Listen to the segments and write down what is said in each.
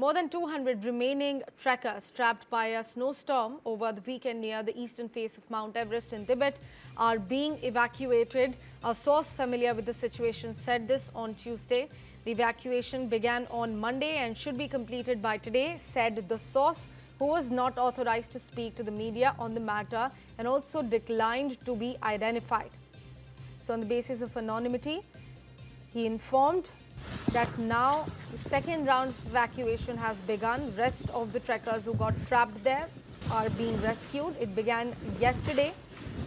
More than 200 remaining trekkers trapped by a snowstorm over the weekend near the eastern face of Mount Everest in Tibet are being evacuated. A source familiar with the situation said this on Tuesday. The evacuation began on Monday and should be completed by today, said the source, who was not authorized to speak to the media on the matter and also declined to be identified. So on the basis of anonymity, he informed that now the second round of evacuation has begun. Rest of the trekkers who got trapped there are being rescued. It began yesterday,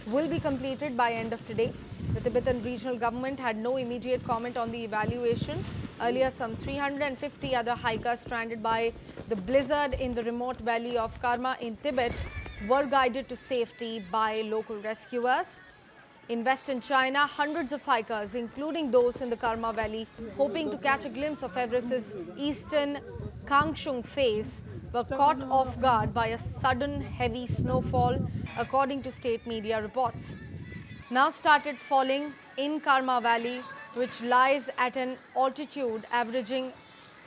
will be completed by end of today. The Tibetan regional government had no immediate comment on the evaluation. Earlier, some 350 other hikers stranded by the blizzard in the remote valley of Karma in Tibet were guided to safety by local rescuers. In western China, hundreds of hikers, including those in the Karma Valley, hoping to catch a glimpse of Everest's eastern Kangshung face, were caught off guard by a sudden heavy snowfall, according to state media reports. Now started falling in Karma Valley, which lies at an altitude averaging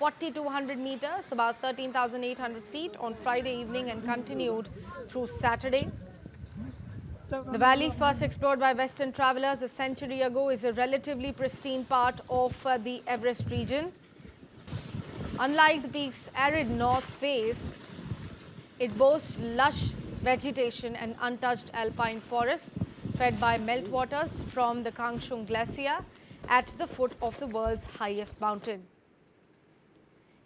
4,200 meters, about 13,800 feet, on Friday evening and continued through Saturday. The valley, first explored by Western travelers a century ago, is a relatively pristine part of the Everest region. Unlike the peak's arid north face, it boasts lush vegetation and untouched alpine forests fed by meltwaters from the Kangshung Glacier at the foot of the world's highest mountain.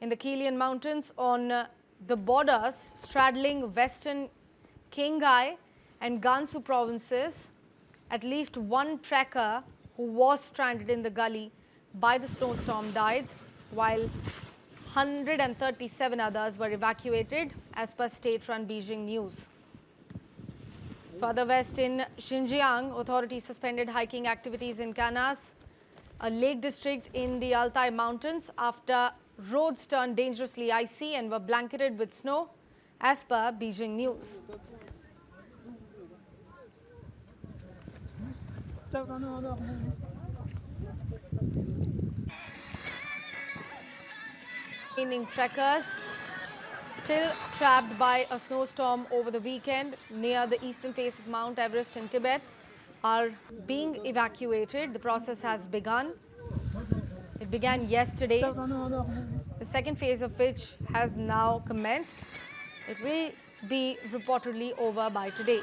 In the Kilian Mountains, on the borders straddling western Qinghai and Gansu provinces, at least one trekker who was stranded in the gully by the snowstorm died, while 137 others were evacuated, as per state-run Beijing News. Further west in Xinjiang, authorities suspended hiking activities in Kanas, a lake district in the Altai Mountains, after roads turned dangerously icy and were blanketed with snow, as per Beijing News. Remaining trekkers still trapped by a snowstorm over the weekend near the eastern face of Mount Everest in Tibet are being evacuated. The process has begun. It began yesterday, the second phase of which has now commenced. It will be reportedly over by today.